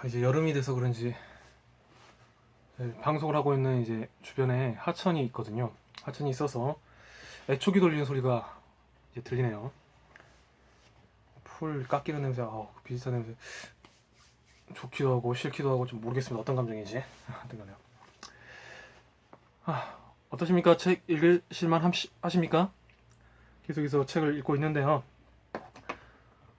이제 여름이 돼서 그런지 방송을 하고 있는 이제 주변에 하천이 있거든요. 하천이 있어서 애초기 돌리는 소리가 이제 들리네요. 풀 깎이는 냄새, 비슷한 냄새. 좋기도 하고 싫기도 하고 좀 모르겠습니다. 어떤 감정인지. 하여튼 간에요. 어떠십니까? 책 읽으실만 하십니까? 계속해서 책을 읽고 있는데요.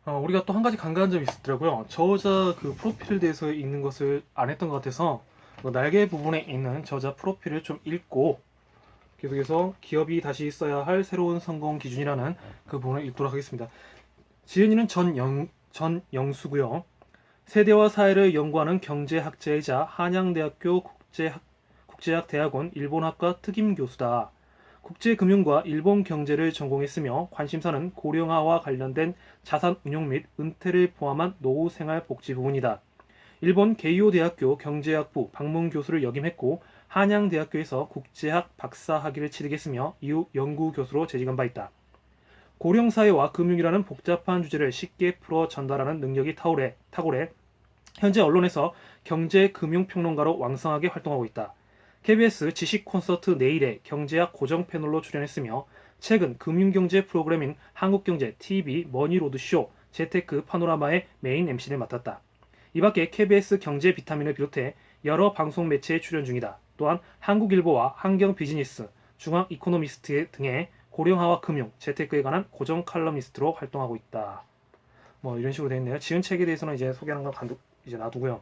우리가 또 한 가지 간과한 점이 있었더라고요. 저자 그 프로필에 대해서 읽는 것을 안 했던 것 같아서 날개 부분에 있는 저자 프로필을 좀 읽고 계속해서 기업이 다시 써야 할 새로운 성공 기준이라는 그 부분을 읽도록 하겠습니다. 지은이는 전영수고요. 세대와 사회를 연구하는 경제학자이자 한양대학교 국제학대학원 일본학과 특임교수다. 국제금융과 일본 경제를 전공했으며 관심사는 고령화와 관련된 자산운용 및 은퇴를 포함한 노후생활복지 부분이다. 일본 게이오 대학교 경제학부 방문교수를 역임했고 한양대학교에서 국제학 박사학위를 취득했으며 이후 연구교수로 재직한 바 있다. 고령사회와 금융이라는 복잡한 주제를 쉽게 풀어 전달하는 능력이 탁월해 현재 언론에서 경제금융평론가로 왕성하게 활동하고 있다. KBS 지식 콘서트 내일의 경제학 고정 패널로 출연했으며 최근 금융경제 프로그래밍 한국경제 TV 머니로드쇼 재테크 파노라마의 메인 MC를 맡았다. 이밖에 KBS 경제 비타민을 비롯해 여러 방송 매체에 출연 중이다. 또한 한국일보와 한경비즈니스, 중앙이코노미스트 등의 고령화와 금융, 재테크에 관한 고정 칼럼니스트로 활동하고 있다. 이런 식으로 되어 있네요. 지은 책에 대해서는 이제 소개하는 건 이제 놔두고요.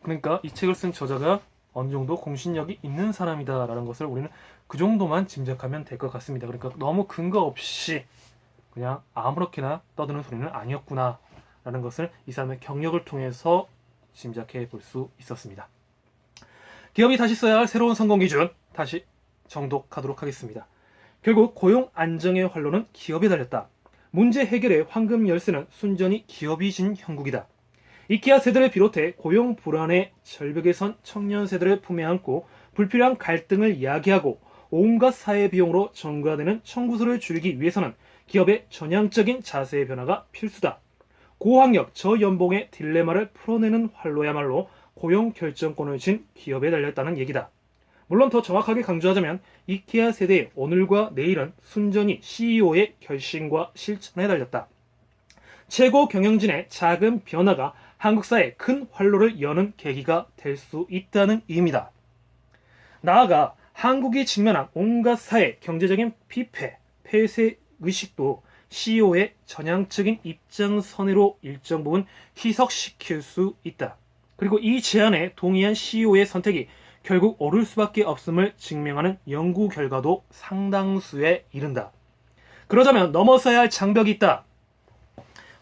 그러니까 이 책을 쓴 저자가 어느 정도 공신력이 있는 사람이다라는 것을 우리는 그 정도만 짐작하면 될 것 같습니다. 그러니까 너무 근거 없이 그냥 아무렇게나 떠드는 소리는 아니었구나라는 것을 이 사람의 경력을 통해서 짐작해 볼 수 있었습니다. 기업이 다시 써야 할 새로운 성공 기준 다시 정독하도록 하겠습니다. 결국 고용 안정의 활로는 기업에 달렸다. 문제 해결의 황금 열쇠는 순전히 기업이 진 형국이다. 이케아 세대를 비롯해 고용 불안의 절벽에 선 청년 세대를 품에 안고 불필요한 갈등을 야기하고 온갖 사회 비용으로 전가되는 청구서를 줄이기 위해서는 기업의 전향적인 자세의 변화가 필수다. 고학력 저연봉의 딜레마를 풀어내는 활로야말로 고용 결정권을 쥔 기업에 달렸다는 얘기다. 물론 더 정확하게 강조하자면 이케아 세대의 오늘과 내일은 순전히 CEO의 결심과 실천에 달렸다. 최고 경영진의 작은 변화가 한국 사회에 큰 활로를 여는 계기가 될 수 있다는 의미다. 나아가 한국이 직면한 온갖 사회 경제적인 피폐, 폐쇄 의식도 CEO의 전향적인 입장선회로 일정 부분 희석시킬 수 있다. 그리고 이 제안에 동의한 CEO의 선택이 결국 옳을 수밖에 없음을 증명하는 연구 결과도 상당수에 이른다. 그러자면 넘어서야 할 장벽이 있다.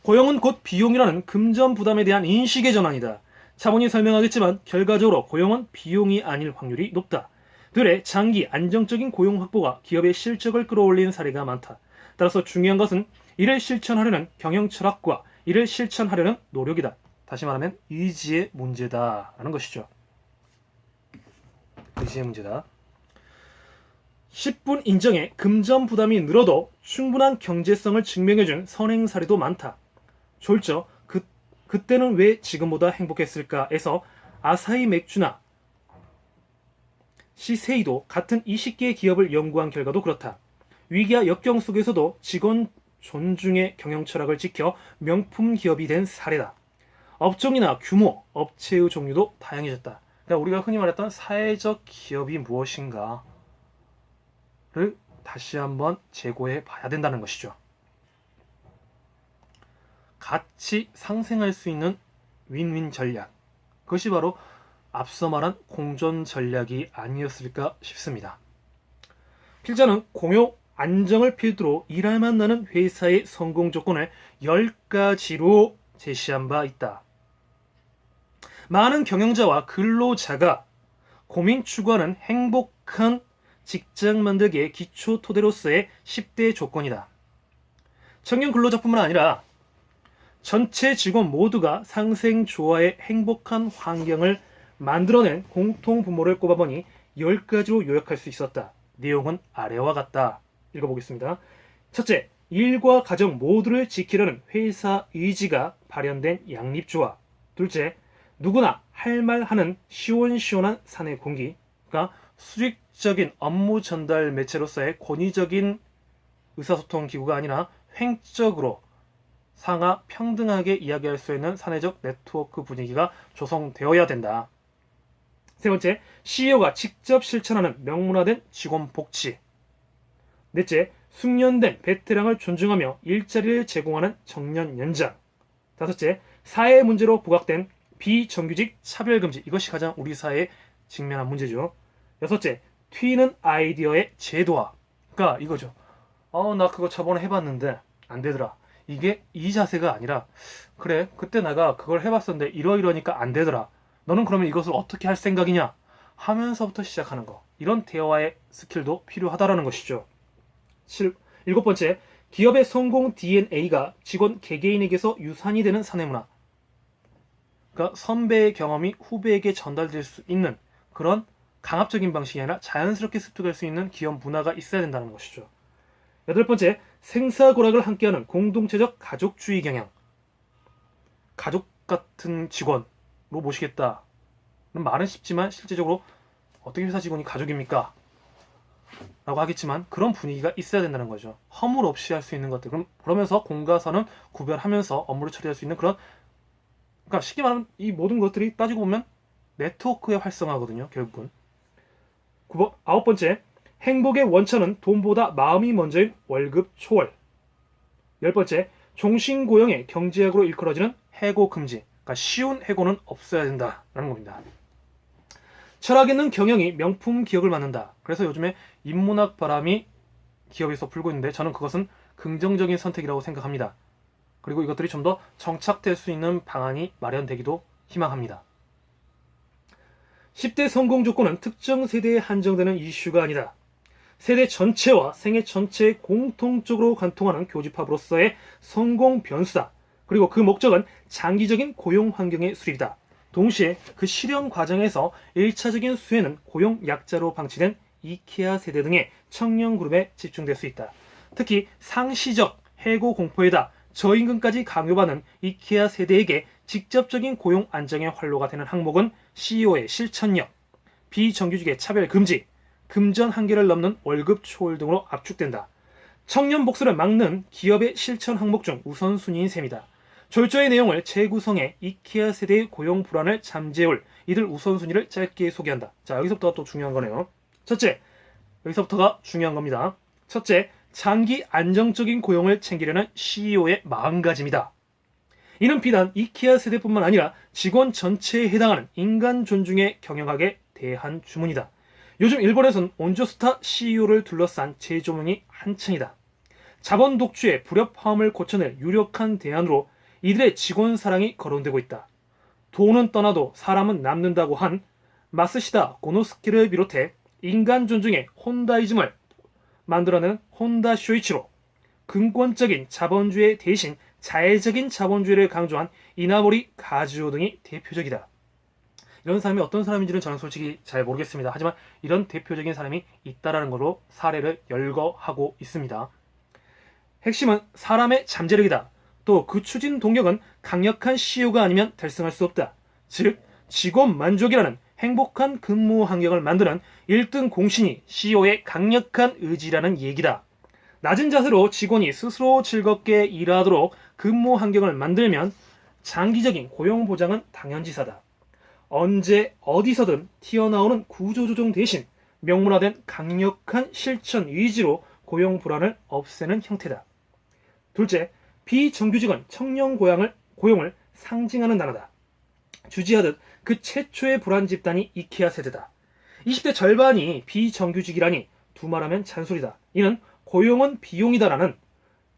고용은 곧 비용이라는 금전 부담에 대한 인식의 전환이다. 차분히 설명하겠지만 결과적으로 고용은 비용이 아닐 확률이 높다. 되레 장기 안정적인 고용 확보가 기업의 실적을 끌어올리는 사례가 많다. 따라서 중요한 것은 이를 실천하려는 경영 철학과 이를 실천하려는 노력이다. 다시 말하면 의지의 문제다라는 것이죠. 의지의 문제다. 10분 인정에 금전 부담이 늘어도 충분한 경제성을 증명해준 선행 사례도 많다. 졸죠. 그때는 왜 지금보다 행복했을까에서 아사히 맥주나 시세이도 같은 20개의 기업을 연구한 결과도 그렇다. 위기와 역경 속에서도 직원 존중의 경영 철학을 지켜 명품 기업이 된 사례다. 업종이나 규모, 업체의 종류도 다양해졌다. 그러니까 우리가 흔히 말했던 사회적 기업이 무엇인가를 다시 한번 재고해 봐야 된다는 것이죠. 같이 상생할 수 있는 윈윈 전략. 그것이 바로 앞서 말한 공존 전략이 아니었을까 싶습니다. 필자는 공용 안정을 필두로 일할만 나는 회사의 성공 조건을 10가지로 제시한 바 있다. 많은 경영자와 근로자가 고민 추구하는 행복한 직장 만들기의 기초 토대로서의 10대 조건이다. 청년 근로자뿐만 아니라 전체 직원 모두가 상생 조화의 행복한 환경을 만들어낸 공통 분모를 꼽아보니 10가지로 요약할 수 있었다. 내용은 아래와 같다. 읽어보겠습니다. 첫째, 일과 가정 모두를 지키려는 회사 의지가 발현된 양립조화. 둘째, 누구나 할 말 하는 시원시원한 사내 공기가 수직적인 업무 전달 매체로서의 권위적인 의사소통 기구가 아니라 횡적으로 상하 평등하게 이야기할 수 있는 사내적 네트워크 분위기가 조성되어야 된다. 세 번째, CEO가 직접 실천하는 명문화된 직원 복지. 넷째, 숙련된 베테랑을 존중하며 일자리를 제공하는 정년 연장. 다섯째, 사회 문제로 부각된 비정규직 차별금지. 이것이 가장 우리 사회에 직면한 문제죠. 여섯째, 튀는 아이디어의 제도화. 그러니까 이거죠. 나 그거 저번에 해봤는데 안 되더라. 이게 이 자세가 아니라, 그래, 그때 내가 그걸 해봤었는데 이러이러니까 안 되더라. 너는 그러면 이것을 어떻게 할 생각이냐? 하면서부터 시작하는 거. 이런 대화의 스킬도 필요하다라는 것이죠. 일곱 번째, 기업의 성공 DNA가 직원 개개인에게서 유산이 되는 사내문화. 그러니까 선배의 경험이 후배에게 전달될 수 있는 그런 강압적인 방식이 아니라 자연스럽게 습득할 수 있는 기업 문화가 있어야 된다는 것이죠. 여덟 번째, 생사고락을 함께하는 공동체적 가족주의 경향. 가족 같은 직원으로 모시겠다는 말은 쉽지만 실제적으로 어떻게 회사 직원이 가족입니까? 라고 하겠지만 그런 분위기가 있어야 된다는 거죠. 허물 없이 할 수 있는 것들. 그러면서 공과 사는 구별하면서 업무를 처리할 수 있는 그런, 그러니까 쉽게 말하면 이 모든 것들이 따지고 보면 네트워크의 활성화거든요. 결국은. 아홉 번째, 행복의 원천은 돈보다 마음이 먼저인 월급 초월. 열 번째, 종신고용의 경제학으로 일컬어지는 해고 금지. 그러니까 쉬운 해고는 없어야 된다라는 겁니다. 철학 있는 경영이 명품 기업을 만든다. 그래서 요즘에 인문학 바람이 기업에서 불고 있는데 저는 그것은 긍정적인 선택이라고 생각합니다. 그리고 이것들이 좀 더 정착될 수 있는 방안이 마련되기도 희망합니다. 10대 성공 조건은 특정 세대에 한정되는 이슈가 아니다. 세대 전체와 생애 전체에 공통적으로 관통하는 교집합으로서의 성공 변수다. 그리고 그 목적은 장기적인 고용 환경의 수립이다. 동시에 그 실현 과정에서 1차적인 수혜는 고용 약자로 방치된 이케아 세대 등의 청년 그룹에 집중될 수 있다. 특히 상시적 해고 공포에다 저임금까지 강요받는 이케아 세대에게 직접적인 고용 안정의 활로가 되는 항목은 CEO의 실천력, 비정규직의 차별 금지, 금전 한계를 넘는 월급 초월 등으로 압축된다. 청년 복수를 막는 기업의 실천 항목 중 우선순위인 셈이다. 졸조의 내용을 재구성해 이케아 세대의 고용 불안을 잠재울 이들 우선순위를 짧게 소개한다. 자, 여기서부터가 또 중요한 거네요. 첫째, 여기서부터가 중요한 겁니다. 첫째, 장기 안정적인 고용을 챙기려는 CEO의 마음가짐이다. 이는 비단 이케아 세대뿐만 아니라 직원 전체에 해당하는 인간 존중의 경영학에 대한 주문이다. 요즘 일본에선 온조스타 CEO를 둘러싼 재조명이 한창이다. 자본 독주의 불협화음을 고쳐낼 유력한 대안으로 이들의 직원 사랑이 거론되고 있다. 돈은 떠나도 사람은 남는다고 한 마스시다 고노스케를 비롯해 인간 존중의 혼다이즘을 만들어낸 혼다 쇼이치로, 근권적인 자본주의 대신 자애적인 자본주의를 강조한 이나모리 가즈오 등이 대표적이다. 이런 사람이 어떤 사람인지는 저는 솔직히 잘 모르겠습니다. 하지만 이런 대표적인 사람이 있다라는 걸로 사례를 열거하고 있습니다. 핵심은 사람의 잠재력이다. 또 그 추진 동력은 강력한 CEO가 아니면 달성할 수 없다. 즉, 직원 만족이라는 행복한 근무 환경을 만드는 1등 공신이 CEO의 강력한 의지라는 얘기다. 낮은 자세로 직원이 스스로 즐겁게 일하도록 근무 환경을 만들면 장기적인 고용 보장은 당연지사다. 언제 어디서든 튀어나오는 구조조정 대신 명문화된 강력한 실천 의지로 고용 불안을 없애는 형태다. 둘째, 비정규직은 청년 고용을 상징하는 단어다. 주지하듯 그 최초의 불안 집단이 이케아 세대다. 20대 절반이 비정규직이라니 두말하면 잔소리다. 이는 고용은 비용이다라는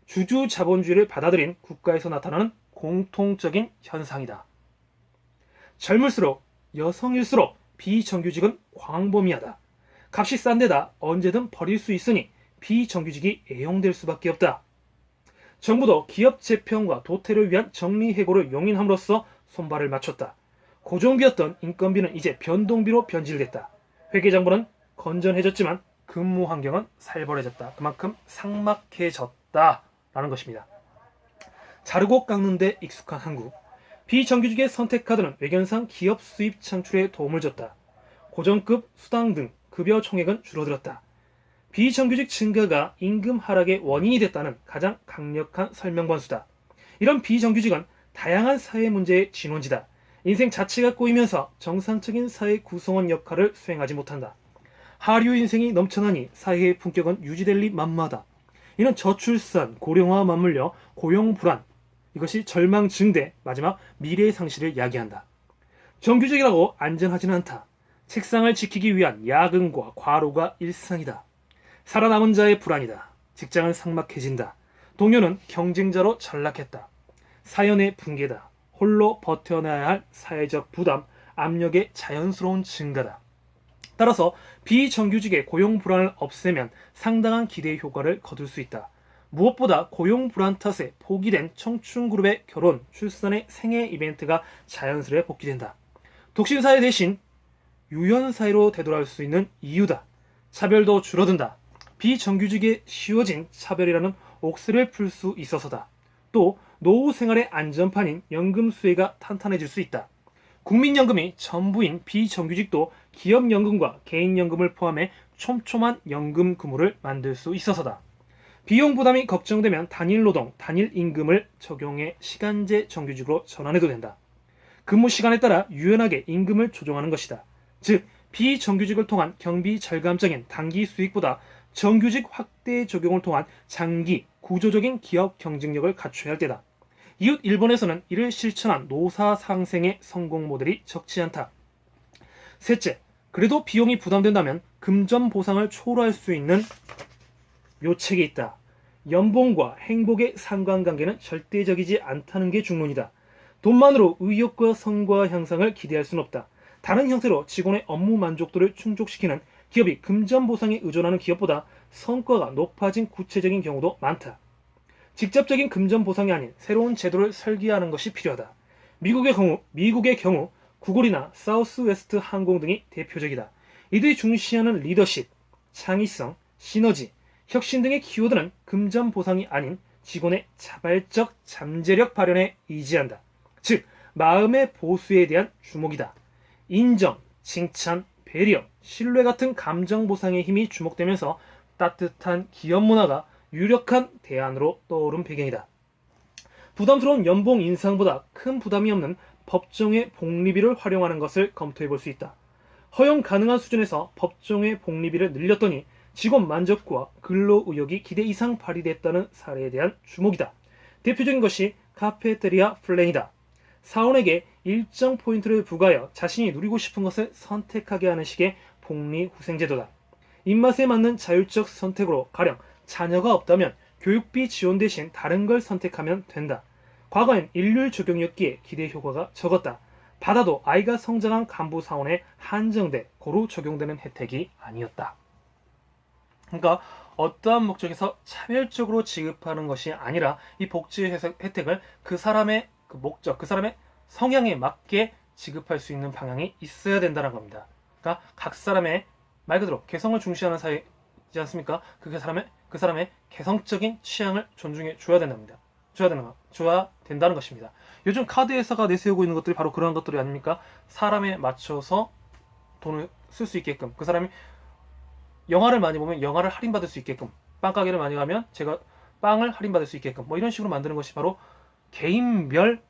주주 자본주의를 받아들인 국가에서 나타나는 공통적인 현상이다. 젊을수록 여성일수록 비정규직은 광범위하다. 값이 싼 데다 언제든 버릴 수 있으니 비정규직이 애용될 수밖에 없다. 정부도 기업 재편과 도태를 위한 정리해고를 용인함으로써 손발을 맞췄다. 고정비였던 인건비는 이제 변동비로 변질됐다. 회계장부는 건전해졌지만 근무 환경은 살벌해졌다. 그만큼 삭막해졌다라는 것입니다. 자르고 깎는 데 익숙한 한국. 비정규직의 선택카드는 외견상 기업 수입 창출에 도움을 줬다. 고정급, 수당 등 급여 총액은 줄어들었다. 비정규직 증가가 임금 하락의 원인이 됐다는 가장 강력한 설명반수다. 이런 비정규직은 다양한 사회 문제의 진원지다. 인생 자체가 꼬이면서 정상적인 사회 구성원 역할을 수행하지 못한다. 하류 인생이 넘쳐나니 사회의 품격은 유지될 리 만마하다. 이는 저출산, 고령화와 맞물려 고용 불안, 이것이 절망 증대, 마지막 미래의 상실을 야기한다. 정규직이라고 안전하지는 않다. 책상을 지키기 위한 야근과 과로가 일상이다. 살아남은 자의 불안이다. 직장은 삭막해진다. 동료는 경쟁자로 전락했다. 사연의 붕괴다. 홀로 버텨내야 할 사회적 부담, 압력의 자연스러운 증가다. 따라서 비정규직의 고용 불안을 없애면 상당한 기대 효과를 거둘 수 있다. 무엇보다 고용 불안 탓에 포기된 청춘 그룹의 결혼, 출산의 생애 이벤트가 자연스레 복귀된다. 독신사회 대신 유연사회로 되돌아올 수 있는 이유다. 차별도 줄어든다. 비정규직에 쉬워진 차별이라는 옥새를 풀 수 있어서다. 또 노후 생활의 안전판인 연금 수혜가 탄탄해질 수 있다. 국민연금이 전부인 비정규직도 기업연금과 개인연금을 포함해 촘촘한 연금 그물을 만들 수 있어서다. 비용 부담이 걱정되면 단일노동, 단일임금을 적용해 시간제 정규직으로 전환해도 된다. 근무 시간에 따라 유연하게 임금을 조정하는 것이다. 즉, 비정규직을 통한 경비 절감적인 단기 수익보다 정규직 확대 적용을 통한 장기, 구조적인 기업 경쟁력을 갖춰야 할 때다. 이웃 일본에서는 이를 실천한 노사 상생의 성공 모델이 적지 않다. 셋째, 그래도 비용이 부담된다면 금전 보상을 초월할 수 있는 묘책이 있다. 연봉과 행복의 상관관계는 절대적이지 않다는 게 중론이다. 돈만으로 의욕과 성과 향상을 기대할 수는 없다. 다른 형태로 직원의 업무 만족도를 충족시키는 기업이 금전 보상에 의존하는 기업보다 성과가 높아진 구체적인 경우도 많다. 직접적인 금전 보상이 아닌 새로운 제도를 설계하는 것이 필요하다. 미국의 경우 구글이나 사우스웨스트 항공 등이 대표적이다. 이들이 중시하는 리더십, 창의성, 시너지, 혁신 등의 키워드는 금전 보상이 아닌 직원의 자발적 잠재력 발현에 의지한다. 즉, 마음의 보수에 대한 주목이다. 인정, 칭찬, 배려, 신뢰 같은 감정 보상의 힘이 주목되면서 따뜻한 기업 문화가 유력한 대안으로 떠오른 배경이다. 부담스러운 연봉 인상보다 큰 부담이 없는 법정의 복리비를 활용하는 것을 검토해 볼 수 있다. 허용 가능한 수준에서 법정의 복리비를 늘렸더니 직원 만족과 근로의욕이 기대 이상 발휘됐다는 사례에 대한 주목이다. 대표적인 것이 카페테리아 플랜이다. 사원에게 일정 포인트를 부과하여 자신이 누리고 싶은 것을 선택하게 하는 식의 복리후생제도다. 입맛에 맞는 자율적 선택으로 가령 자녀가 없다면 교육비 지원 대신 다른 걸 선택하면 된다. 과거엔 일률 적용이었기에 기대 효과가 적었다. 받아도 아이가 성장한 간부 사원에 한정돼 고루 적용되는 혜택이 아니었다. 그러니까 어떠한 목적에서 차별적으로 지급하는 것이 아니라 이 복지 혜택을 그 사람의 그 목적, 그 사람의 성향에 맞게 지급할 수 있는 방향이 있어야 된다는 겁니다. 그러니까 각 사람의 말 그대로 개성을 중시하는 사회이지 않습니까? 그 사람의 개성적인 취향을 존중해 줘야 된답니다. 줘야 된다는 것입니다. 요즘 카드 회사가 내세우고 있는 것들이 바로 그런 것들이 아닙니까? 사람에 맞춰서 돈을 쓸 수 있게끔, 그 사람이 영화를 많이 보면 영화를 할인받을 수 있게끔, 빵가게를 많이 가면 제가 빵을 할인받을 수 있게끔, 뭐 이런 식으로 만드는 것이 바로 개인별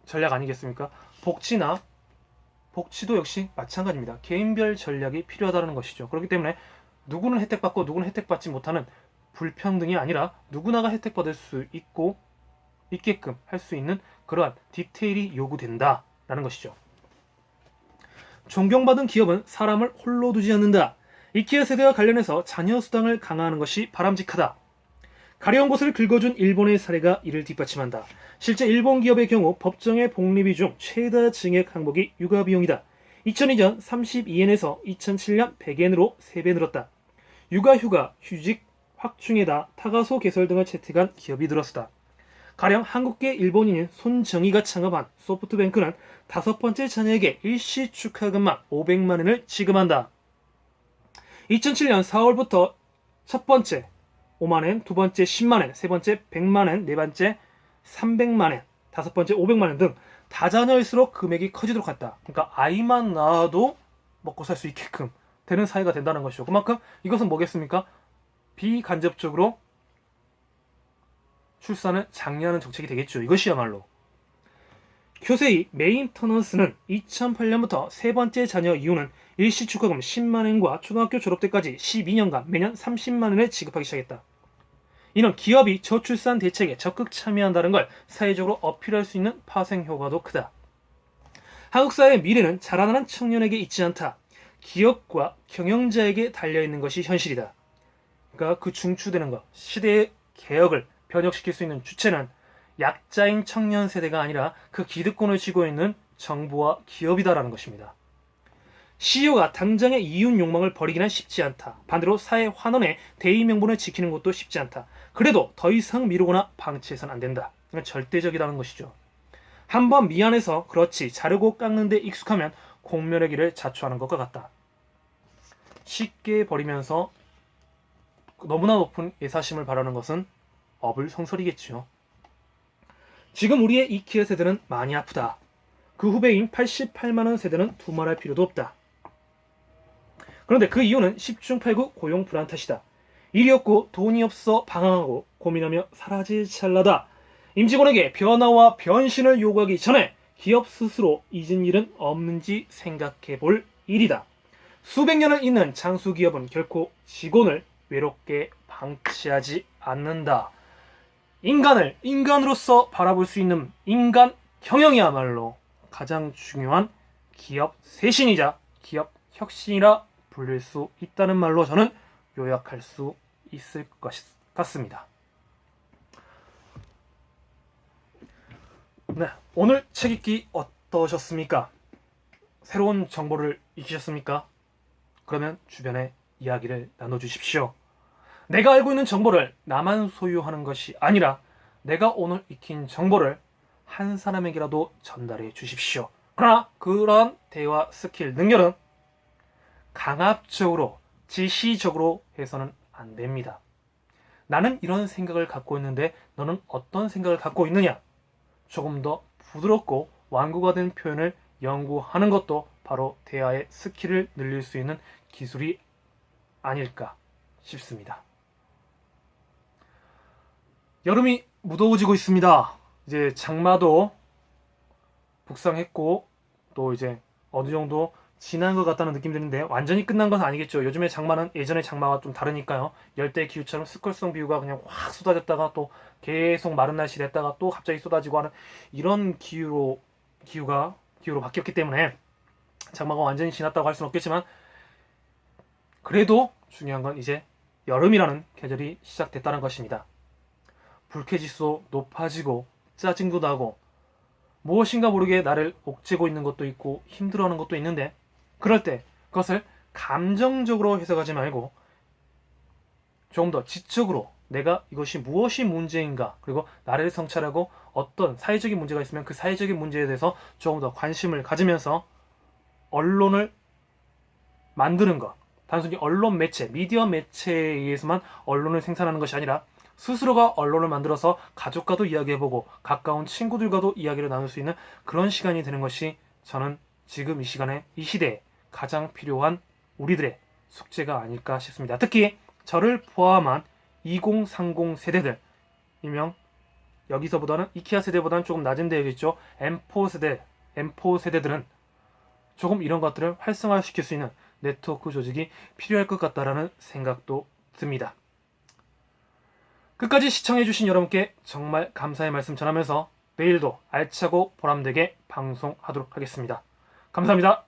전략 아니겠습니까? 복지도 역시 마찬가지입니다. 개인별 전략이 필요하다는 것이죠. 그렇기 때문에 누구는 혜택받고 누구는 혜택받지 못하는 불평등이 아니라 누구나가 혜택받을 수 있게끔 할 수 있는 그러한 디테일이 요구된다라는 것이죠. 존경받은 기업은 사람을 홀로 두지 않는다. 이케아 세대와 관련해서 자녀 수당을 강화하는 것이 바람직하다. 가려운 곳을 긁어준 일본의 사례가 이를 뒷받침한다. 실제 일본 기업의 경우 법정의 복리비 중 최다 증액 항목이 육아 비용이다. 2002년 32엔에서 2007년 100엔으로 3배 늘었다. 육아휴가, 휴직, 확충에다 타가소 개설 등을 채택한 기업이 들었다. 가령 한국계 일본인인 손정희가 창업한 소프트뱅크는 5번째 자녀에게 일시 축하금만 500만엔을 지급한다. 2007년 4월부터 첫 번째 5만엔, 두 번째 10만엔, 세 번째 100만엔, 네 번째 300만엔, 다섯 번째 500만엔 등 다자녀일수록 금액이 커지도록 했다. 그러니까 아이만 낳아도 먹고 살 수 있게끔 되는 사회가 된다는 것이죠. 그만큼 이것은 뭐겠습니까? 비간접적으로 출산을 장려하는 정책이 되겠죠. 이것이야말로. 교세의 메인터넌스는 2008년부터 세 번째 자녀 이후는 일시 축가금 10만 원과 초등학교 졸업 때까지 12년간 매년 30만 원을 지급하기 시작했다. 이는 기업이 저출산 대책에 적극 참여한다는 걸 사회적으로 어필할 수 있는 파생 효과도 크다. 한국 사회의 미래는 자라나는 청년에게 있지 않다. 기업과 경영자에게 달려있는 것이 현실이다. 그러니까 그 중추되는 것, 시대의 개혁을 변혁시킬 수 있는 주체는 약자인 청년 세대가 아니라 그 기득권을 쥐고 있는 정부와 기업이다라는 것입니다. CEO가 당장의 이윤 욕망을 버리기는 쉽지 않다. 반대로 사회 환원의 대의 명분을 지키는 것도 쉽지 않다. 그래도 더 이상 미루거나 방치해서는 안 된다. 이건 절대적이라는 것이죠. 한번 미안해서 그렇지 자르고 깎는 데 익숙하면 공멸의 길을 자초하는 것과 같다. 쉽게 버리면서 너무나 높은 예사심을 바라는 것은 어불성설이겠지요. 지금 우리의 이케아 세대는 많이 아프다. 그 후배인 88만원 세대는 두말할 필요도 없다. 그런데 그 이유는 10중 8구 고용 불안 탓이다. 일이 없고 돈이 없어 방황하고 고민하며 사라질 찰나다. 임직원에게 변화와 변신을 요구하기 전에 기업 스스로 잊은 일은 없는지 생각해 볼 일이다. 수백 년을 잇는 장수기업은 결코 직원을 외롭게 방치하지 않는다. 인간을 인간으로서 바라볼 수 있는 인간 경영이야말로 가장 중요한 기업 쇄신이자 기업 혁신이라 불릴 수 있다는 말로 저는 요약할 수 있을 것 같습니다. 네, 오늘 책 읽기 어떠셨습니까? 새로운 정보를 익히셨습니까? 그러면 주변에 이야기를 나눠주십시오. 내가 알고 있는 정보를 나만 소유하는 것이 아니라 내가 오늘 익힌 정보를 한 사람에게라도 전달해 주십시오. 그러나 그러한 대화 스킬 능력은 강압적으로 지시적으로 해서는 안 됩니다. 나는 이런 생각을 갖고 있는데 너는 어떤 생각을 갖고 있느냐? 조금 더 부드럽고 완구가 된 표현을 연구하는 것도 바로 대화의 스킬을 늘릴 수 있는 기술이 아닐까 싶습니다. 여름이 무더워지고 있습니다. 이제 장마도 북상했고 또 이제 어느 정도 지난 것 같다는 느낌이 드는데 완전히 끝난 건 아니겠죠. 요즘에 장마는 예전의 장마와 좀 다르니까요. 열대 기후처럼 스컬성 비우가 그냥 확 쏟아졌다가 또 계속 마른 날씨 됐다가 또 갑자기 쏟아지고 하는 이런 기후로 바뀌었기 때문에 장마가 완전히 지났다고 할 수는 없겠지만 그래도 중요한 건 이제 여름이라는 계절이 시작됐다는 것입니다. 불쾌지수 높아지고 짜증도 나고 무엇인가 모르게 나를 옥죄고 있는 것도 있고 힘들어하는 것도 있는데 그럴 때 그것을 감정적으로 해석하지 말고 조금 더 지적으로 내가 이것이 무엇이 문제인가 그리고 나를 성찰하고 어떤 사회적인 문제가 있으면 그 사회적인 문제에 대해서 조금 더 관심을 가지면서 언론을 만드는 것 단순히 언론 매체, 미디어 매체에 의해서만 언론을 생산하는 것이 아니라 스스로가 언론을 만들어서 가족과도 이야기해보고 가까운 친구들과도 이야기를 나눌 수 있는 그런 시간이 되는 것이 저는 지금 이 시간에 이 시대에 가장 필요한 우리들의 숙제가 아닐까 싶습니다. 특히 저를 포함한 2030 세대들 일명 여기서보다는 이케아 세대보다는 조금 낮은 데겠죠. M4 세대들은 조금 이런 것들을 활성화시킬 수 있는 네트워크 조직이 필요할 것 같다라는 생각도 듭니다. 끝까지 시청해주신 여러분께 정말 감사의 말씀 전하면서 내일도 알차고 보람되게 방송하도록 하겠습니다. 감사합니다.